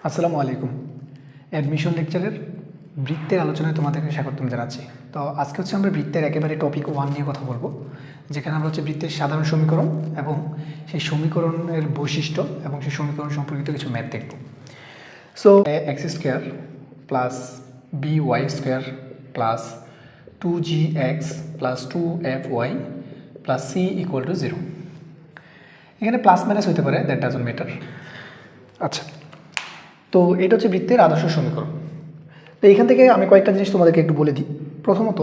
আসসালামু আলাইকুম। অ্যাডমিশন লেকচারের বৃত্তের আলোচনায় তোমাদেরকে স্বাগতম জানাচ্ছি। তো আজকে হচ্ছে আমরা বৃত্তের একেবারে টপিক 1 নিয়ে কথা বলবো, যেখানে আমরা হচ্ছে বৃত্তের সাধারণ সমীকরণ এবং সেই সমীকরণের বৈশিষ্ট্য এবং সেই সমীকরণ সম্পর্কিত কিছু ম্যাথ দেখব। So x square plus b y square plus 2gx plus 2fy plus c equal to 0। এখানে প্লাস মাইনাস হতে পারে, দ্যাট ডাজন্ট ম্যাটার। আচ্ছা, তো এটা হচ্ছে বৃত্তের আদর্শ সমীকরণ। তো এইখান থেকে আমি কয়েকটা জিনিস তোমাদেরকে একটু বলে দিই। প্রথমত,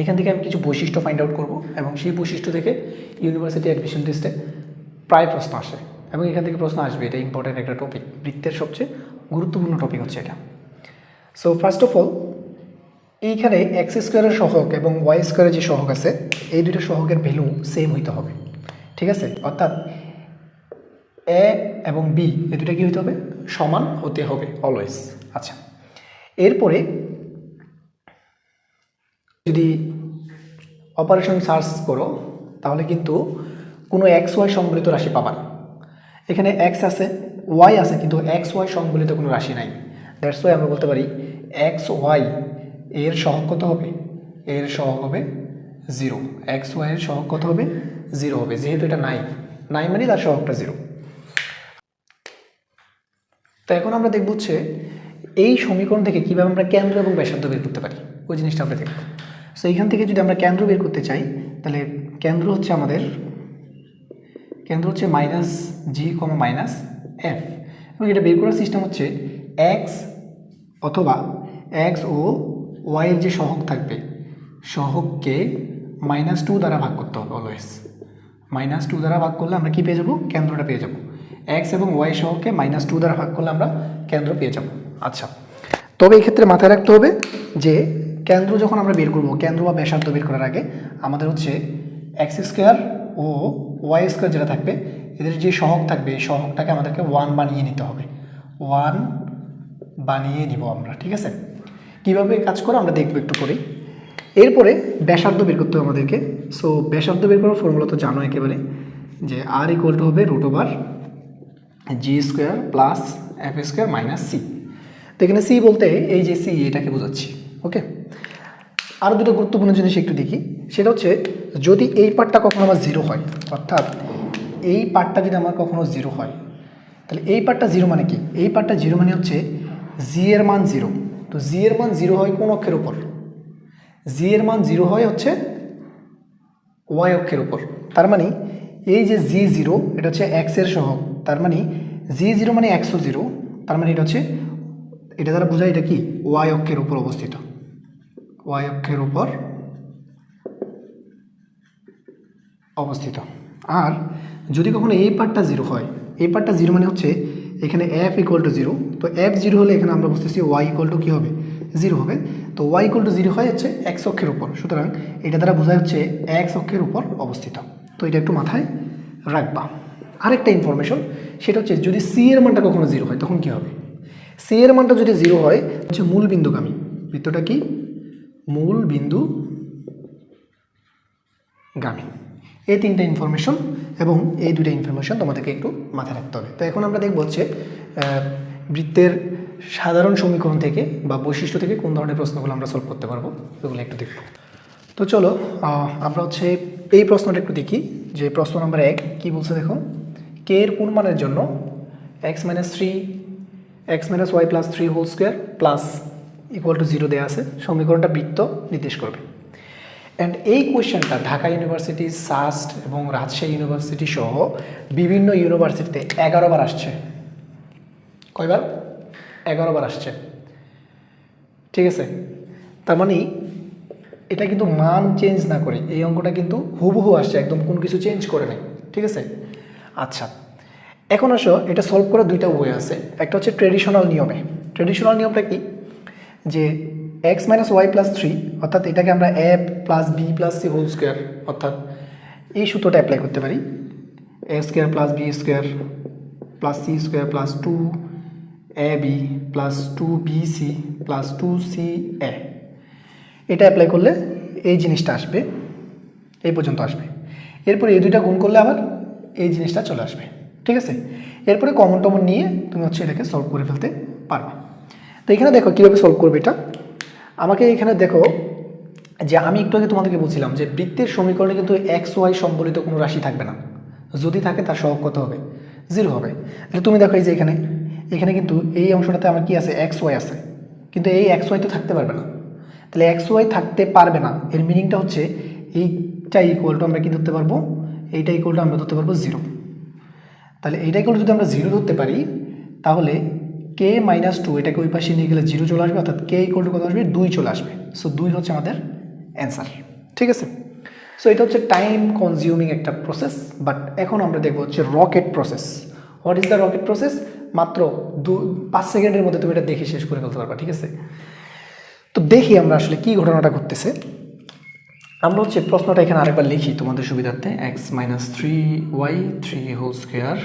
এইখান থেকে আমি কিছু বৈশিষ্ট্য ফাইন্ড আউট করব এবং সেই বৈশিষ্ট্য থেকে ইউনিভার্সিটি অ্যাডমিশন টেস্টে প্রায় প্রশ্ন আসে এবং এখান থেকে প্রশ্ন আসবে। এটা ইম্পর্টেন্ট একটা টপিক, বৃত্তের সবচেয়ে গুরুত্বপূর্ণ টপিক হচ্ছে এটা। সো ফার্স্ট অফ অল, এইখানে এক্স স্কোয়ারের সহগ এবং ওয়াই স্কোয়ারের যে সহগ আছে, এই দুটো সহগের ভ্যালু সেম হইতে হবে, ঠিক আছে? অর্থাৎ এ এবং বি এই দুটো কী হতে হবে? সমান হতে হবে অলওয়েজ। আচ্ছা, এরপরে যদি অপারেশন সার্চ করো তাহলে কিন্তু কোনো এক্স ওয়াই সংবলিত রাশি পাবা না। এখানে এক্স আছে, ওয়াই আছে, কিন্তু এক্স ওয়াই সংবলিত কোনো রাশি নাই। দ্যাটস ওয়াই আমরা বলতে পারি এক্স ওয়াই এর সহগ কত হবে? এর সহগ হবে 0। এক্স ওয়াই এর সহগ কত হবে? 0 হবে, যেহেতু এটা নাই মানে তার সহগটা 0। তো এখন আমরা দেখব হচ্ছে এই সমীকরণ থেকে কীভাবে আমরা কেন্দ্র এবং ব্যাসার্ধ বের করতে পারি, ওই জিনিসটা আমরা দেখব। সো এইখান থেকে যদি আমরা কেন্দ্র বের করতে চাই, তাহলে কেন্দ্র হচ্ছে মাইনাস জি কমা মাইনাস এফ, এবং এটা বের করার সিস্টেম হচ্ছে এক্স অথবা এক্স ও ওয়াইয়ের যে সহগ থাকবে, সহগকে -2 দ্বারা ভাগ করতে হবে অলওয়েজ। -2 দ্বারা ভাগ করলে আমরা কি পেয়ে যাব? কেন্দ্রটা পেয়ে যাব। এক্স এবং ওয়াই সহগকে -2 দ্বারা ভাগ করলে আমরা কেন্দ্র পেয়ে যাব। আচ্ছা, তবে এই ক্ষেত্রে মাথায় রাখতে হবে যে কেন্দ্র যখন আমরা বের করব, কেন্দ্র বা ব্যাসার্ধ বের করার আগে আমাদের হচ্ছে এক্স স্কোয়ার ও ওয়াই স্কোয়ার যেটা থাকবে, এদের যে সহগ থাকবে এই সহগটাকে আমাদেরকে 1 বানিয়ে নিতে হবে। 1 বানিয়ে নিব আমরা, ঠিক আছে? কীভাবে কাজ করে আমরা দেখব একটু পরেই। এরপরে ব্যাসার্ধ বের করতে হবে আমাদেরকে। সো ব্যাসার্ধ বের করার ফর্মুলা তো জানো একেবারে, যে আর ইকুয়াল টু হবে √/g² plus f² minus C. তো এখানে সি বলতে এই যে সি, এটাকে বোঝাচ্ছি। ওকে, আরও দুটো গুরুত্বপূর্ণ জিনিস একটু দেখি। সেটা হচ্ছে যদি এই পার্টটা কখনো আমার 0 হয়, অর্থাৎ এই পার্টটা যদি আমার কখনো 0 হয়, তাহলে এই পার্টটা 0 মানে কি? এই পার্টটা 0 মানে হচ্ছে জি এর মান 0। তো জি এর মান 0 হয় কোন অক্ষের উপর? জি এর মান 0 হয় হচ্ছে ওয়াই অক্ষের উপর। তার মানে এই যে জি0, এটা হচ্ছে এক্স এর সহগ। তার মানে জি0 মানে এক্সও 0। তার মানে এটা হচ্ছে, এটা দ্বারা বোঝায় এটা কি? ওয়াই অক্ষের উপর অবস্থিত। ওয়াই অক্ষের উপর অবস্থিত। আর যদি কখনো এই পার্টটা 0 হয়, এই পার্টটা 0 মানে হচ্ছে এখানে এফ ইকুয়াল টু 0। তো এফ 0 হলে এখানে আমরা বুঝতেছি ওয়াই ইকুয়াল টু কী হবে? 0 হবে। তো ওয়াই ইকুয়াল টু 0 হয় হচ্ছে এক্স অক্ষের উপর, সুতরাং এটা দ্বারা বোঝায় হচ্ছে এক্স অক্ষের উপর অবস্থিত। তো এটা একটু মাথায় রাখবা। আরেকটা ইনফরমেশন, সেটা হচ্ছে যদি সি এর মানটা কখনো 0 হয় তখন কী হবে? সি এর মানটা যদি 0 হয় হচ্ছে মূল বিন্দুগামী। বৃত্তটা কি? মূল বিন্দু গামী। এই তিনটা ইনফরমেশন এবং এই দুটো ইনফরমেশন তোমাদেরকে একটু মাথায় রাখতে হবে। তো এখন আমরা দেখব হচ্ছে বৃত্তের সাধারণ সমীকরণ থেকে বা বৈশিষ্ট্য থেকে কোন ধরনের প্রশ্নগুলো আমরা সলভ করতে পারবো, এগুলো একটু দেখব। তো চলো আমরা হচ্ছে এই প্রশ্নটা একটু দেখি, যে প্রশ্ন নাম্বার 1 কী বলছে দেখো। কে এর কোন মানের জন্য x - 3 x - y + 3 whole square plus equal to 0 দেওয়া আছে, সমীকরণটা বৃত্ত নির্দেশ করবে। অ্যান্ড এই কোয়েশ্চেনটা ঢাকা ইউনিভার্সিটি, সাস্ট এবং রাজশাহী ইউনিভার্সিটি সহ বিভিন্ন ইউনিভার্সিটিতে 11 বার আসছে। কয়বার? 11 বার আসছে, ঠিক আছে? তার মানে এটা কিন্তু মান চেঞ্জ না করে এই অঙ্কটা কিন্তু হুবহু আসছে, একদম কোনো কিছু চেঞ্জ করে নেই, ঠিক আছে? আচ্ছা, এখন আসো এটা সলভ করার দুইটা ওয়ে আছে। একটা হচ্ছে ট্রেডিশনাল নিয়মে। ট্রেডিশনাল নিয়মটা কি? যে x - y + 3, অর্থাৎ এটাকে আমরা a + b + c whole square, অর্থাৎ এই সূত্রটা অ্যাপ্লাই করতে পারি। a² + b² + c² + 2ab + 2bc + 2ca, এটা অ্যাপ্লাই করলে এই জিনিসটা আসবে, এই পর্যন্ত আসবে। এরপর এই দুইটা গুণ করলে আবার এই জিনিসটা চলে আসবে, ঠিক আছে? এরপরে কমন টমন নিয়ে তুমি হচ্ছে এটাকে সলভ করে ফেলতে পারবা। তো এখানে দেখো কীভাবে সলভ করবে এটা। আমাকে এখানে দেখো যে আমি একটু আগে তোমাদেরকে বলছিলাম যে বৃত্তের সমীকরণে কিন্তু এক্স ওয়াই সম্বলিত কোনো রাশি থাকবে না, যদি থাকে তার সহগ কত হবে? 0 হবে। তাহলে তুমি দেখো এই যে এখানে এখানে কিন্তু এই অংশটাতে আমার কি আছে? এক্স ওয়াই আছে, কিন্তু এই এক্স ওয়াই তো থাকতে পারবে না। তাহলে এক্স ওয়াই থাকতে পারবে না, এর মিনিংটা হচ্ছে এইটা ইকুয়াল টু আমরা কি ধরতে পারবো? এইটা ইকুয়াল টু আমরা ধরতে পারবো 0। তাহলে এইটা ইকুয়াল টু যদি আমরা 0 ধরতে পারি তাহলে কে মাইনাস 2 এটাকে ওই পাশে নিয়ে গেলে 0 চলে আসবে, অর্থাৎ কে ইকুয়াল টু কত আসবে? 2 চলে আসবে। সো 2 হচ্ছে আমাদের অ্যান্সার। ঠিক আছে, সো এটা হচ্ছে টাইম কনজিউমিং একটা প্রসেস। বাট এখন আমরা দেখবো হচ্ছে rocket process. What is the rocket process? মাত্র 5 সেকেন্ডের মধ্যে তুমি এটা দেখে শেষ করে ফেলতে পারবা। ঠিক আছে, তো দেখি আমরা আসলে কি ঘটনাটা ঘটতেছে। আমরা হচ্ছে প্রশ্নটা এখানে আরেকবার লিখি তোমাদের সুবিধার্থে। X minus 3y 3 whole square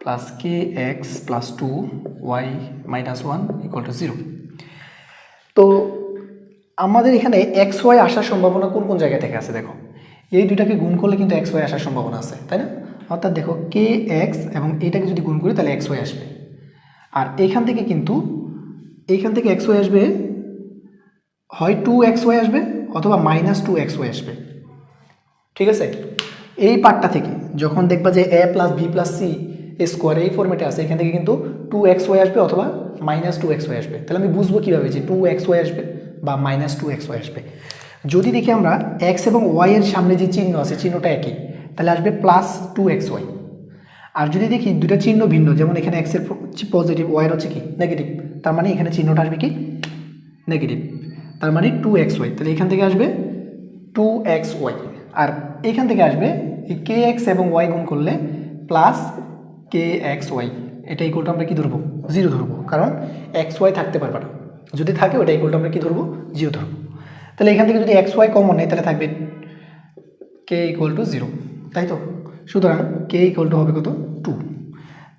plus k x plus 2y minus 1 equal to 0। তো আমাদের এখানে এক্স ওয়াই আসার সম্ভাবনা কোন কোন জায়গা থেকে আছে দেখো। এই দুইটাকে গুণ করলে কিন্তু এক্স ওয়াই আসার সম্ভাবনা আছে, তাই না? অর্থাৎ দেখো কে এক্স এবং এইটাকে যদি গুণ করি তাহলে এক্স ওয়াই আসবে। আর এইখান থেকে কিন্তু এইখান থেকে এক্স ওয়াই আসবে, হয় 2xy আসবে অথবা মাইনাস 2xy আসবে। ঠিক আছে, এই পার্টটা থেকে যখন দেখবা যে a plus b plus c square এই ফর্মেটে আছে, এখান থেকে কিন্তু 2xy আসবে অথবা মাইনাস 2xy আসবে। তাহলে আমি বুঝবো কীভাবে যে 2xy আসবে বা মাইনাস 2xy আসবে? যদি দেখি আমরা এক্স এবং ওয়াই এর সামনে যে চিহ্ন আছে চিহ্নটা একই, তাহলে আসবে প্লাস 2xy। আর যদি দেখি দুটা চিহ্ন ভিন্ন, যেমন এখানে এক্স এর পজিটিভ, ওয়াই এর হচ্ছে কি নেগেটিভ, তার মানে এখানে চিহ্নটা আসবে কি নেগেটিভ, তার মানে 2xy। তাহলে এখান থেকে আসবে 2xy, আর এখান থেকে আসবে এই কে এক্স এবং ওয়াই গুণ করলে প্লাস কে এক্স ওয়াই। এটা ইকুয়াল টু আমরা কি ধরবো? 0 ধরবো, কারণ এক্স ওয়াই থাকতে পারবে না। যদি থাকে ওটা ইকুয়াল টু আমরা কি ধরবো? 0 ধরবো। তাহলে এখান থেকে যদি এক্স ওয়াই কমন নেই তাহলে থাকবে কে ইকুয়াল টু 0, তাই তো? সুতরাং কে ইকুয়াল টু হবে কত? 2।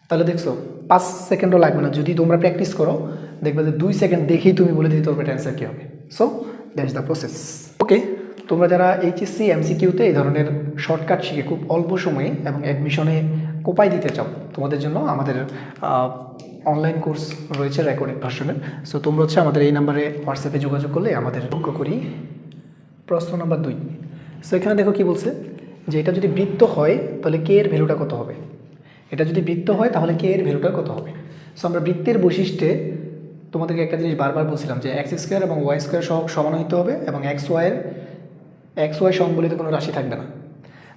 তাহলে দেখছো 5 সেকেন্ডও লাগবে না, যদি তোমরা প্র্যাকটিস করো দেখবে যে 2 সেকেন্ড দেখেই তুমি বলে দিতে পারবে অ্যান্সার কী হবে। So that is the process. Okay, তোমরা যারা এইচএসসি এমসিকিউতে এই ধরনের শর্টকাট শিখে খুব অল্প সময়ে এবং অ্যাডমিশনে কোপাই দিতে চাও, তোমাদের জন্য আমাদের অনলাইন কোর্স রয়েছে রেকর্ডেড ভার্সনের। সো তোমরা হচ্ছে আমাদের এই নাম্বারে হোয়াটসঅ্যাপে যোগাযোগ করলে আমাদের লক্ষ্য করি। প্রশ্ন নাম্বার 2। সো এখানে দেখো কি বলছে যে এটা যদি বৃত্ত হয় তাহলে কে এর ভ্যালুটা কত হবে? এটা যদি বৃত্ত হয় তাহলে কে এর ভ্যালুটা কত হবে? সো আমরা বৃত্তের বৈশিষ্ট্যে তোমাদেরকে একটা জিনিস বারবার বলছিলাম যে এক্স স্কোয়ার এবং ওয়াই স্কোয়ার সহগ সমান হইতে হবে এবং এক্স ওয়াই সম্বলিত কোনো রাশি থাকবে না।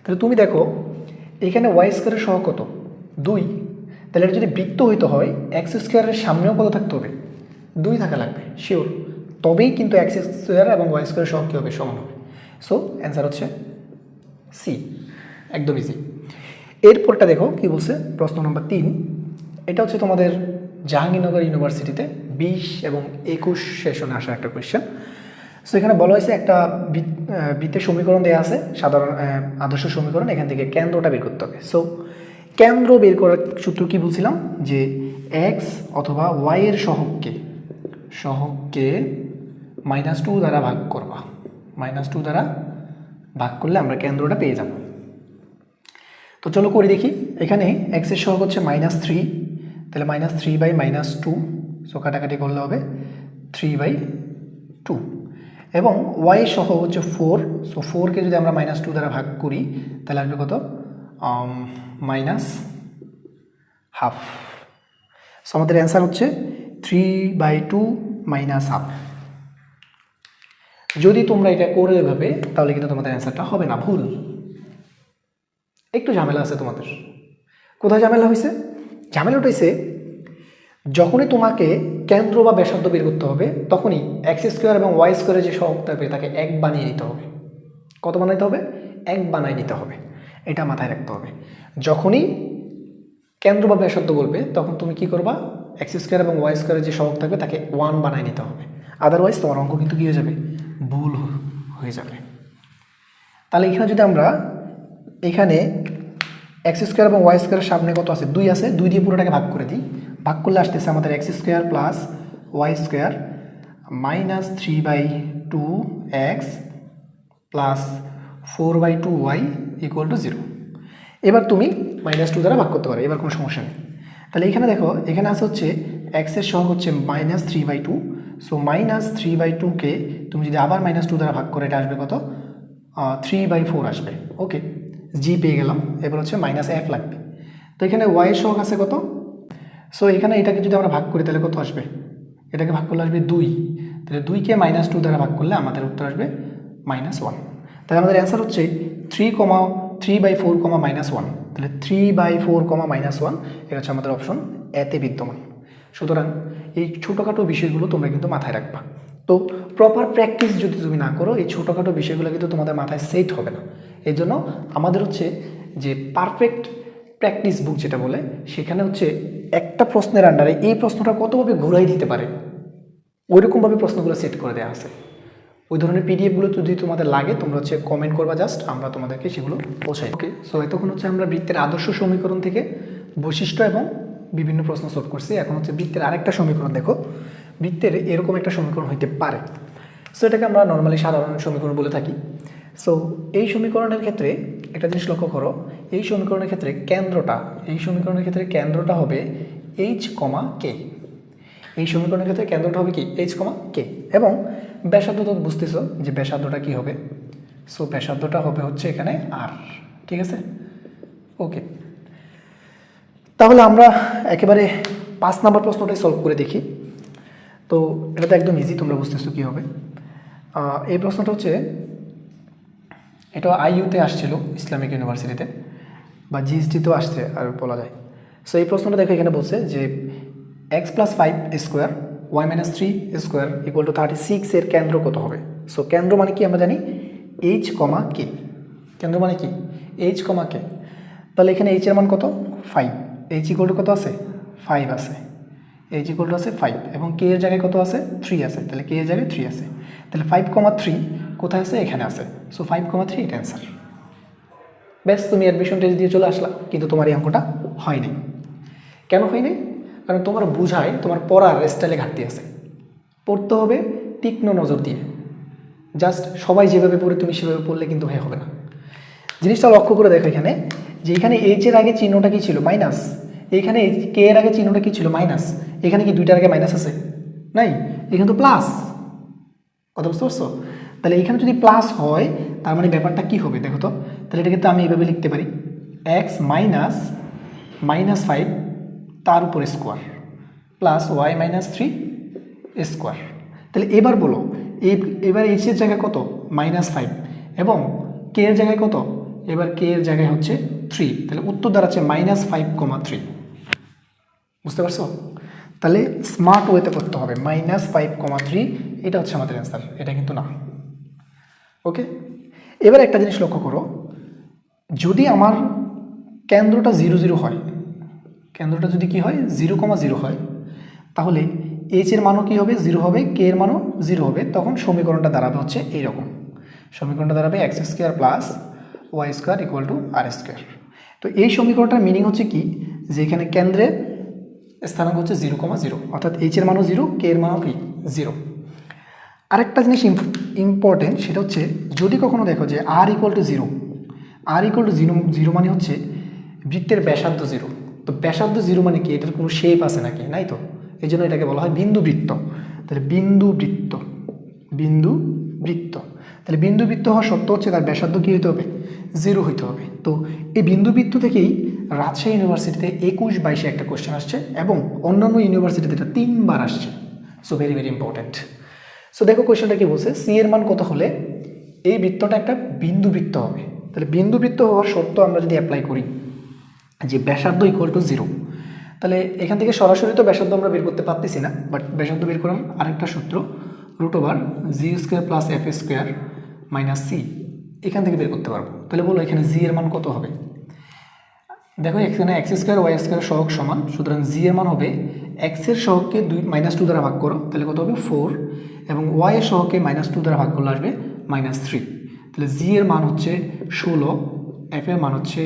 তাহলে তুমি দেখো এখানে ওয়াই স্কোয়ারের সহগ কত? 2। তাহলে এটা যদি বৃত্ত হইতে হয় এক্স স্কোয়ারের সামনেও কত থাকতে হবে? 2 থাকা লাগবে শিওর, তবেই কিন্তু এক্স স্কোয়ার এবং ওয়াই স্কোয়ারের সহগ কী হবে? সমান হবে। সো অ্যান্সার হচ্ছে সি, একদম ইজি। এরপরটা দেখো কি বলছে, প্রশ্ন নম্বর 3। এটা হচ্ছে তোমাদের জাহাঙ্গীরনগর ইউনিভার্সিটিতে 20 এবং 21 সেশনে আসা একটা কোয়েশ্চেন। সো এখানে বলা হয়েছে একটা বৃত্তের সমীকরণ দেওয়া আছে, সাধারণ আদর্শ সমীকরণ, এখান থেকে কেন্দ্রটা বের করতে হবে। সো কেন্দ্র বের করার সূত্র কি বলছিলাম যে এক্স অথবা ওয়াই এর সহগকে -2 দ্বারা ভাগ করবা। -2 দ্বারা ভাগ করলে আমরা কেন্দ্রটা পেয়ে যাব। তো চলো করে দেখি। এখানে এক্স এর সহগ হচ্ছে -3, তাহলে -3/-2, সো কাটাকাটি করলে হবে 3/2, এবং ওয়াই এর সহগ হচ্ছে 4, সো 4কে যদি আমরা -2 দ্বারা ভাগ করি তাহলে আসবে কত? -1/2। সো আমাদের অ্যান্সার হচ্ছে 3/2 -1/2। যদি তোমরা এটা করে এভাবে তাহলে কিন্তু তোমাদের অ্যান্সারটা হবে না, ভুল। একটু ঝামেলা আছে তোমাদের। কোথায় ঝামেলা হয়েছে? ঝামেলাটা হয়েছে যখনই তোমাকে কেন্দ্র বা ব্যাসার্ধ বের করতে হবে তখনই এক্স স্কোয়ার এবং ওয়াই স্কোয়ারের যে সহগ থাকবে তাকে 1 বানিয়ে নিতে হবে। কত বানাইতে হবে? 1 বানিয়ে নিতে হবে, এটা মাথায় রাখতে হবে। যখনই কেন্দ্র বা ব্যাসার্ধ বলবে তখন তুমি কি করবা? এক্স স্কোয়ার এবং ওয়াই স্কোয়ারের যে সহগ থাকবে তাকে 1 বানিয়ে নিতে হবে, আদারওয়াইজ তোমার অঙ্ক কিন্তু কী হয়ে যাবে? ভুল হয়ে যাবে। তাহলে এখানে যদি আমরা এখানে এক্স স্কোয়ার এবং ওয়াই স্কোয়ারের সামনে কত আছে? 2 আছে, 2 দিয়ে পুরোটাকে ভাগ করে দিই। ভাগ করলে আসতেছে আমাদের x square plus y square -3/2x plus 4/2y equal to 0। এবার তুমি -2 দ্বারা ভাগ করতে পারো, এবার কোনো সমস্যা নেই। তাহলে এখানে দেখো, এখানে আছে হচ্ছে এক্সের সহগ হচ্ছে -3/2। সো -3/2কে তুমি যদি আবার -2 দ্বারা ভাগ করে, এটা আসবে কত? 3/4 আসবে। ওকে, জি পেয়ে গেলাম। এবার হচ্ছে -f লাগবে। তো এখানে y এর সহগ আছে কত? সো এখানে এটাকে যদি আমরা ভাগ করি তাহলে কত আসবে? এটাকে ভাগ করলে আসবে 2। তাহলে 2কে -2 দ্বারা ভাগ করলে আমাদের উত্তর আসবে -1। তাহলে আমাদের অ্যান্সার হচ্ছে 3/4, -1। তাহলে 3/4, -1 এটা হচ্ছে আমাদের অপশন এতে বিদ্যমান। সুতরাং এই ছোটোখাটো বিষয়গুলো তোমরা কিন্তু মাথায় রাখবা। তো প্রপার প্র্যাকটিস যদি তুমি না করো, এই ছোটোখাটো বিষয়গুলো কিন্তু তোমাদের মাথায় সেট হবে না। এই জন্য আমাদের হচ্ছে যে পারফেক্ট প্র্যাকটিস বুক যেটা বলে, সেখানে হচ্ছে একটা প্রশ্নের আন্ডারে এই প্রশ্নটা কতভাবে ঘুরাই দিতে পারে ওইরকমভাবে প্রশ্নগুলো সেট করে দেওয়া আছে। ওই ধরনের পিডিএফগুলো যদি তোমাদের লাগে, তোমরা হচ্ছে কমেন্ট করবা, জাস্ট আমরা তোমাদেরকে সেগুলো পৌঁছাই। ওকে, সো এতক্ষণ হচ্ছে আমরা বৃত্তের আদর্শ সমীকরণ থেকে বৈশিষ্ট্য এবং বিভিন্ন প্রশ্ন সলভ করছি। এখন হচ্ছে বৃত্তের আরেকটা সমীকরণ দেখো। বৃত্তের এরকম একটা সমীকরণ হইতে পারে, সো এটাকে আমরা নর্মালি সাধারণ সমীকরণ বলে থাকি। সো এই সমীকরণের ক্ষেত্রে একটা জিনিস লক্ষ্য করো, এই সমীকরণের ক্ষেত্রে কেন্দ্রটা হবে h, k। এই সমীকরণের ক্ষেত্রে কেন্দ্রটা হবে কি h, k। এবং ব্যাসার্ধ তো বুঝতেছো যে ব্যাসার্ধটা কি হবে। সো ব্যাসার্ধটা হবে হচ্ছে এখানে r। ঠিক আছে, ওকে। তাহলে আমরা একেবারে 5 নম্বর প্রশ্নটাই সলভ করে দেখি। তো এটা তো একদম ইজি, তোমরা বুঝতেছো কী হবে। এই প্রশ্নটা হচ্ছে, এটা আইইউতে আসছিল, ইসলামিক ইউনিভার্সিটিতে, বা জিএসটিতেও আসছে আর বলা যায়। সো এই প্রশ্নটা দেখো, এখানে বলছে যে x + 5² y - 3² = 36 এর কেন্দ্র কত হবে। সো কেন্দ্র মানে কি আমরা জানি h, k। কেন্দ্র মানে কি h, k। তাহলে এখানে h এর মান কত? 5। h = কত আছে? 5 আছে। h আছে 5 এবং k এর জায়গায় কত আছে? 3 আছে। তাহলে k এর জায়গায় 3 আছে। তাহলে 5,3 কোথায় আছে? এখানে আছে। সো 5,3 এটা অ্যান্সার। ব্যাস, তুমি অ্যাডমিশন টেস্ট দিয়ে চলে আসলা, কিন্তু তোমার এই অঙ্কটা হয়নি। কেন হয়নি? কারণ তোমার বুঝায়, তোমার পড়ার স্টাইলে ঘাটতি আছে। পড়তে হবে তীক্ষ্ণ নজর দিয়ে। জাস্ট সবাই যেভাবে পড়ে তুমি সেভাবে পড়লে কিন্তু হবে না। জিনিসটা লক্ষ্য করে দেখো এখানে, যে এখানে এইচ এর আগে চিহ্নটা কি ছিল? মাইনাস। এখানে কে এর আগে চিহ্নটা কি ছিল? মাইনাস। এখানে কি দুইটার আগে মাইনাস আছে? নাই, এখানে তো প্লাস। কথা বুঝতে পারছো? তাহলে এখানে যদি প্লাস হয়, তার মানে ব্যাপারটা কি হবে দেখো তো। তাহলে এটা কিন্তু আমি এইভাবে লিখতে পারি, x - -5 তার উপর স্কোয়ার প্লাস y - 3 স্কোয়ার। তাহলে এবার বলো, এবার এইচ এর জায়গায় কত? -5 এবং কে এর জায়গায় কত? এবার কে এর জায়গায় হচ্ছে 3। তাহলে উত্তর দাঁড়াচ্ছে -5,3। বুঝতে পারছো? তাহলে স্মার্ট ওয়েতে করতে হবে, -5,3 এটা হচ্ছে আমাদের অ্যান্সার, এটা কিন্তু না। ওকে, এবার একটা জিনিস লক্ষ্য করো, যদি আমার কেন্দ্রটা 0, 0 হয়, কেন্দ্রটা যদি কি হয় 0,0 হয়, তাহলে এইচ এর মানও কি হবে? 0 হবে, কে এর মানও 0 হবে। তখন সমীকরণটা দাঁড়াবে হচ্ছে এইরকম। সমীকরণটা দাঁড়াবে x² + y² = r²। তো এই সমীকরণটার মিনিং হচ্ছে কি, যে এখানে কেন্দ্রের স্থানাঙ্ক হচ্ছে 0,0, অর্থাৎ এইচ এর মানও 0, কে এর মানও কি 0। আরেকটা জিনিস ইম্পর্টেন্ট, সেটা হচ্ছে যদি কখনো দেখো যে r = 0, r = 0 মানে হচ্ছে বৃত্তের ব্যাসার্ধ 0। তো ব্যাসার্ধ 0 মানে কি, এটার কোনো শেপ আছে নাকি? নাই তো, এই জন্য এটাকে বলা হয় বিন্দু বৃত্ত। তাহলে বিন্দু বৃত্ত, তাহলে বিন্দু বৃত্ত হওয়া সত্ত্বেও হচ্ছে তার ব্যাসার্ধ কী হইতে হবে? 0 হইতে হবে। তো এই বিন্দু বৃত্ত থেকেই রাজশাহী ইউনিভার্সিটিতে 21-22 একটা কোশ্চেন আসছে এবং অন্যান্য ইউনিভার্সিটিতে এটা 3 বার আসছে। So very very important. So দেখো কোশ্চেনটা কি বলছে, সি এর মান কত হলে এই বৃত্তটা একটা বিন্দু বৃত্ত হবে। তাহলে বিন্দু বৃত্ত হওয়ার শর্ত আমরা যদি অ্যাপ্লাই করি যে ব্যাসার্ধ = 0, তাহলে এখান থেকে সরাসরি তো ব্যাসার্ধ আমরা বের করতে পারতেছি না, বাট ব্যাসার্ধ বের করার আরেকটা সূত্র √g² + f² - c, এখান থেকে বের করতে পারবো। তাহলে বলো এখানে জি এর মান কত হবে? দেখো এখানে x² y² সহগ সমান, সুতরাং জি এর মান হবে x এর সহগকে -2 দ্বারা ভাগ করো, তাহলে কত হবে 4, এবং y এর সহগকে -2 দ্বারা ভাগ করলে আসবে -3। তাহলে জি এর মান হচ্ছে 16, f এর মান হচ্ছে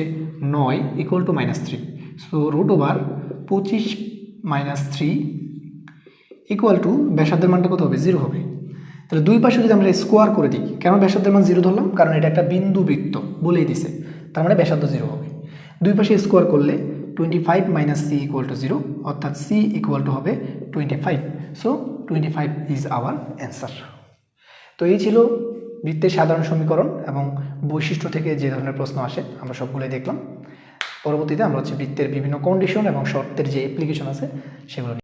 9 = -3। সো √25 - 3 = ব্যাসার্ধের মানটা কত হবে? 0 হবে। তাহলে দুই পাশে যদি আমরা স্কোয়ার করে দিই, কেন ব্যাসার্ধের মান 0 ধরলাম? কারণ এটা একটা বিন্দু বৃত্ত বলেই দিছে, তার মানে ব্যাসার্ধ 0 হবে। দুই পাশে স্কোয়ার করলে 25 মাইনাস সি ইকুয়াল টু 0, অর্থাৎ সি ইকুয়াল টু হবে 25। So 25 is our answer. তো এই ছিল বৃত্তের সাধারণ সমীকরণ এবং বৈশিষ্ট্য থেকে যে ধরনের প্রশ্ন আসে আমরা সবগুলোই দেখলাম। পরবর্তীতে আমরা বৃত্তের বিভিন্ন কন্ডিশন এবং শর্তের যে অ্যাপ্লিকেশন আছে সেগুলো